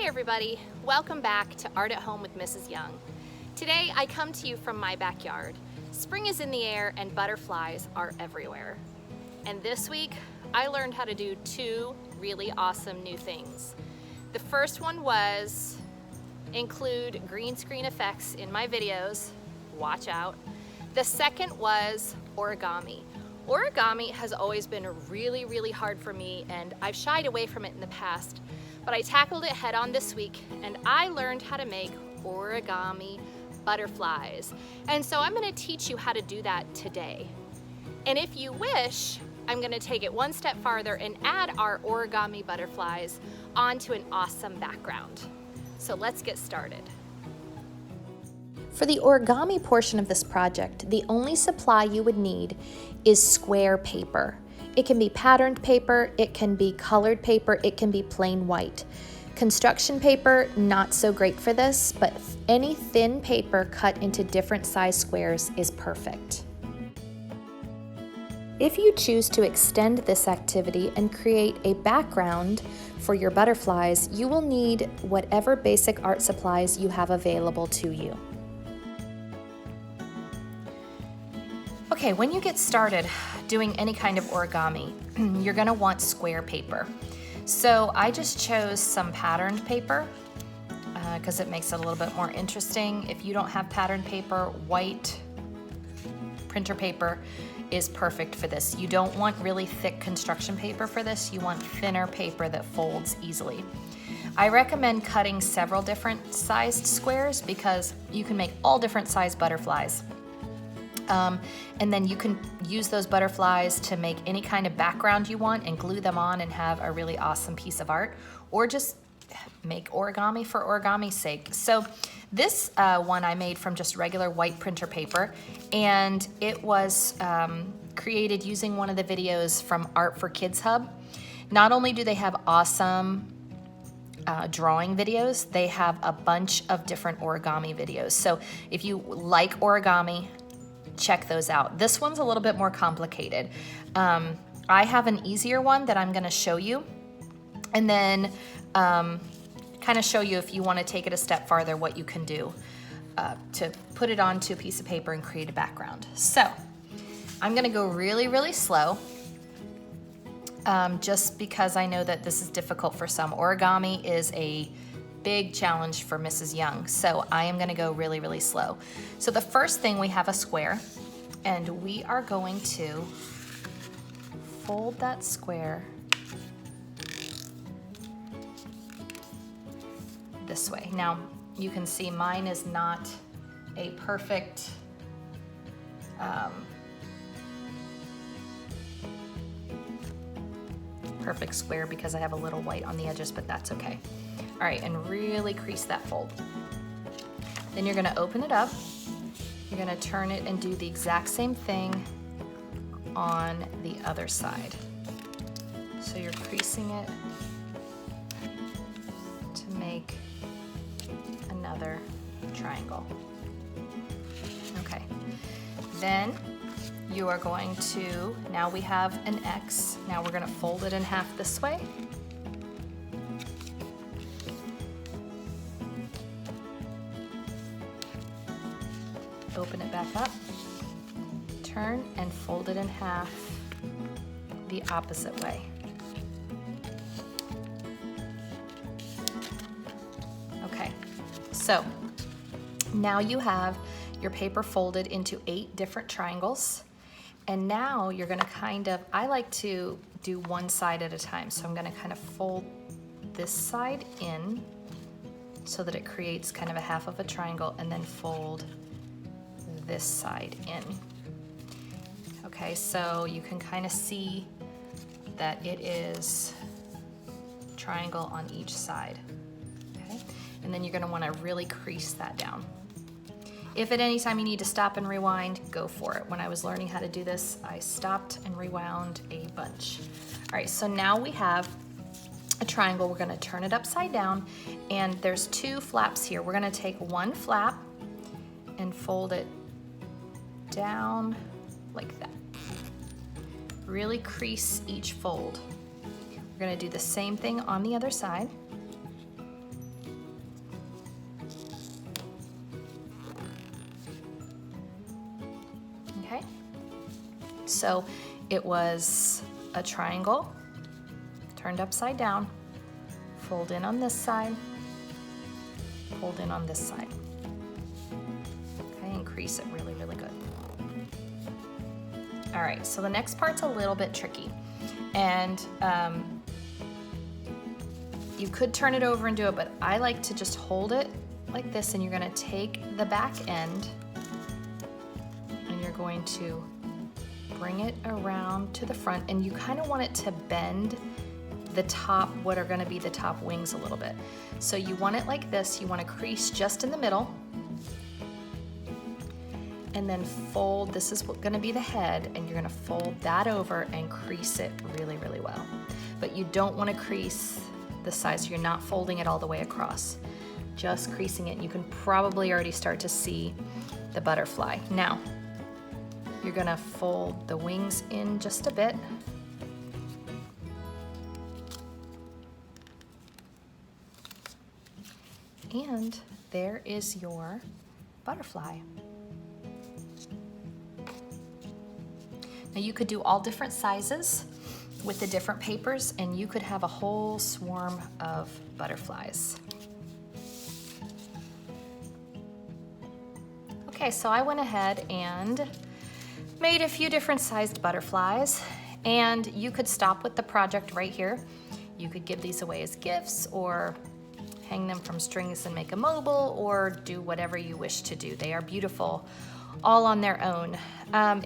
everybody, welcome back to Art at Home with Mrs. Young. Today I come to you from my backyard. Spring is in the air and butterflies are everywhere. And this week I learned how to do two really awesome new things. The first one was include green screen effects in my videos, watch out. The second was origami. Origami has always been really hard for me, and I've shied away from it in the past, but I tackled it head on this week and I learned how to make origami butterflies. And so I'm gonna teach you how to do that today. And if you wish, I'm gonna take it one step farther and add our origami butterflies onto an awesome background. So let's get started. For the origami portion of this project, the only supply you would need is square paper. It can be patterned paper, it can be colored paper, it can be plain white. Construction paper, not so great for this, but any thin paper cut into different size squares is perfect. If you choose to extend this activity and create a background for your butterflies, you will need whatever basic art supplies you have available to you. Okay, when you get started doing any kind of origami, you're gonna want square paper. So I just chose some patterned paper because it makes it a little bit more interesting. If you don't have patterned paper, white printer paper is perfect for this. You don't want really thick construction paper for this. You want thinner paper that folds easily. I recommend cutting several different sized squares because you can make all different sized butterflies. And then you can use those butterflies to make any kind of background you want and glue them on and have a really awesome piece of art, or just make origami for origami's sake. So this one I made from just regular white printer paper, and it was created using one of the videos from Art for Kids Hub. Not only do they have awesome drawing videos, they have a bunch of different origami videos. So if you like origami, check those out. This one's a little bit more complicated. I have an easier one that I'm gonna show you, and then kind of show you, if you want to take it a step farther, what you can do to put it onto a piece of paper and create a background. So I'm gonna go really slow, just because I know that this is difficult for some. Origami is a big challenge for Mrs. Young, so I am gonna go really slow. So the first thing, we have a square, and we are going to fold that square this way. Now you can see mine is not a perfect perfect square because I have a little white on the edges, but that's okay. All right, and really crease that fold. Then you're gonna open it up. You're gonna turn it and do the exact same thing on the other side. So you're creasing it to make another triangle. Okay, then you are going to, now we have an X. Now we're gonna fold it in half this way. Open it back up, turn and fold it in half the opposite way. Okay, so now you have your paper folded into 8 different triangles, and now you're gonna I like to do one side at a time, so I'm gonna kind of fold this side in so that it creates kind of a half of a triangle, and then fold this side in. Okay, so you can kind of see that it is triangle on each side. Okay, and then you're going to want to really crease that down. If at any time you need to stop and rewind, go for it. When I was learning how to do this, I stopped and rewound a bunch. All right, so now we have a triangle. We're going to turn it upside down, and there's 2 flaps here. We're going to take one flap and fold it down like that. Really crease each fold. We're gonna do the same thing on the other side. So it was a triangle turned upside down, fold in on this side, fold in on this side. Okay, and crease it really, really good. All right, so the next part's a little bit tricky. And you could turn it over and do it, but I like to just hold it like this, and you're gonna take the back end and you're going to bring it around to the front, and you kind of want it to bend the top, what are gonna be the top wings a little bit. So you want it like this, you wanna crease just in the middle, and then fold, this is gonna be the head, and you're gonna fold that over and crease it really, really well. But you don't wanna crease the sides, so you're not folding it all the way across, just creasing it. You can probably already start to see the butterfly. Now, you're gonna fold the wings in just a bit. And there is your butterfly. Now you could do all different sizes with the different papers, and you could have a whole swarm of butterflies. Okay, so I went ahead and made a few different sized butterflies, and you could stop with the project right here. You could give these away as gifts, or hang them from strings and make a mobile, or do whatever you wish to do. They are beautiful all on their own.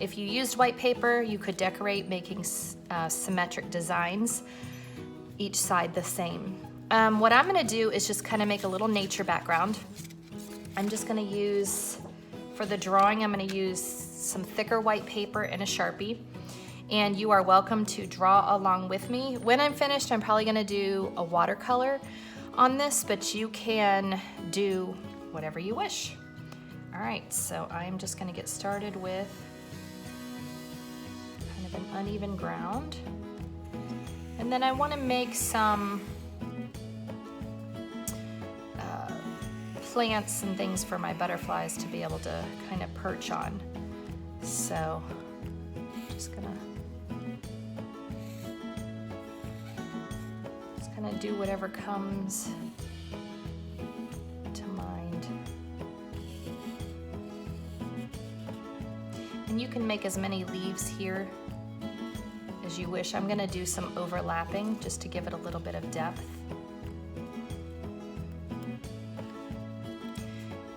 If you used white paper, you could decorate making symmetric designs, each side the same. What I'm gonna do is just kind of make a little nature background. I'm just gonna use, for the drawing, I'm gonna use some thicker white paper and a Sharpie. And you are welcome to draw along with me. When I'm finished, I'm probably gonna do a watercolor on this, but you can do whatever you wish. All right, so I'm just gonna get started with kind of an uneven ground. And then I wanna make some plants and things for my butterflies to be able to kind of perch on. So just gonna do whatever comes to mind. And you can make as many leaves here as you wish. I'm gonna do some overlapping just to give it a little bit of depth.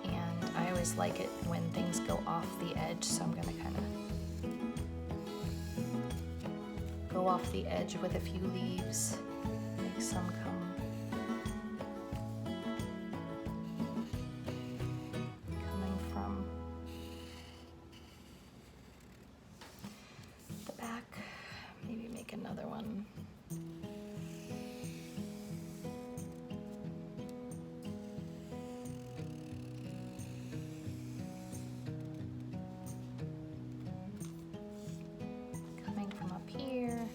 And I always like it when things go off the edge, so I'm gonna kind of go off the edge with a few leaves. Make some coming from the back. Maybe make another one. Coming from up here.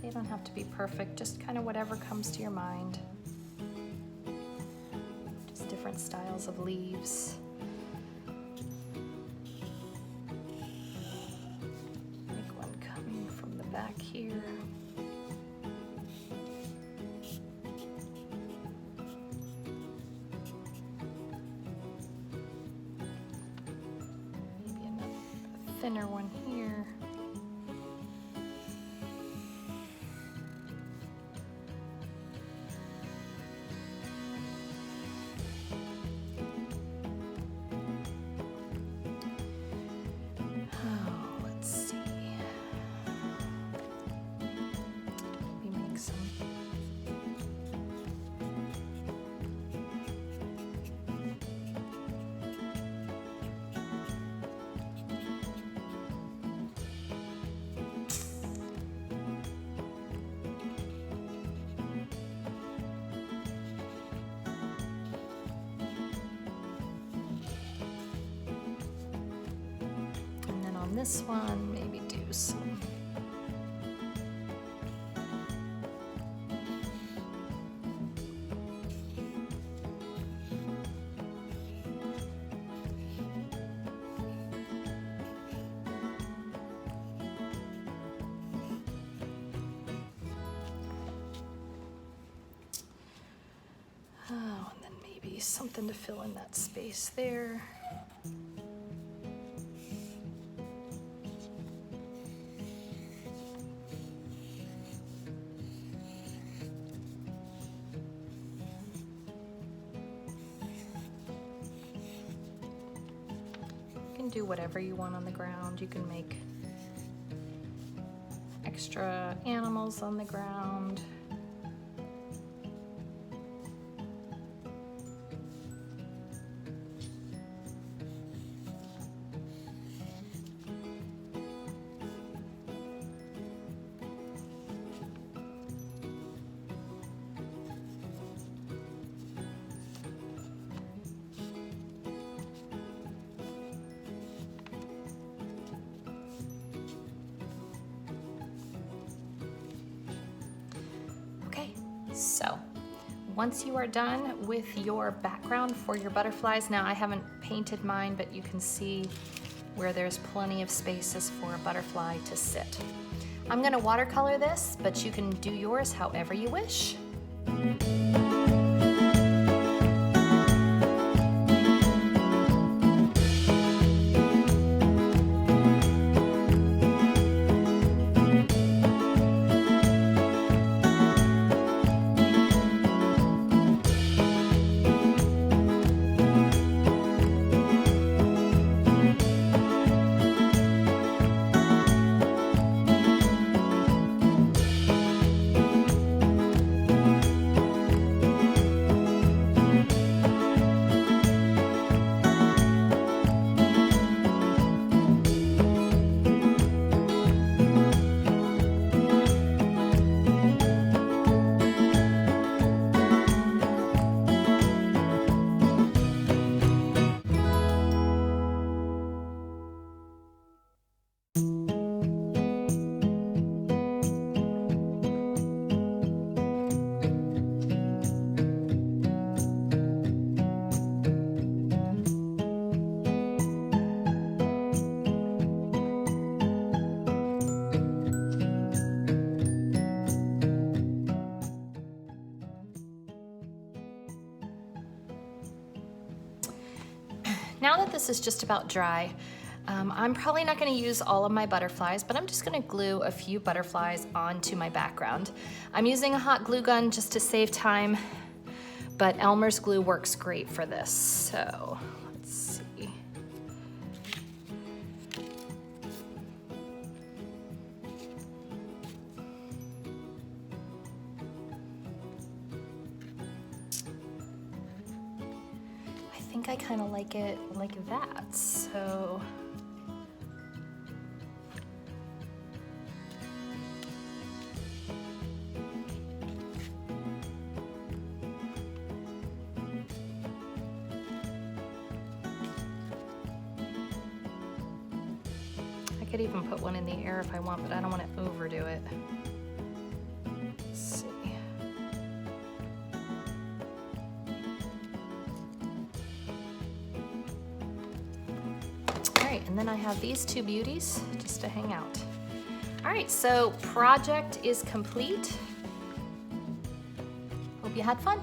They don't have to be perfect, just kind of whatever comes to your mind. Just different styles of leaves. Make one coming from the back here. Maybe a thinner one here. This one, maybe do some maybe something to fill in that space there. You can do whatever you want on the ground. You can make extra animals on the ground. So once you are done with your background for your butterflies, now I haven't painted mine, but you can see where there's plenty of spaces for a butterfly to sit. I'm gonna watercolor this, but you can do yours however you wish. Now that this is just about dry, I'm probably not going to use all of my butterflies, but I'm just going to glue a few butterflies onto my background. I'm using a hot glue gun just to save time, but Elmer's glue works great for this. So let's see. I think I kind of like it like that, so I could even put one in the air if I want, but I don't want to overdo it. Let's see. And then I have these two beauties just to hang out. All right, so project is complete. Hope you had fun.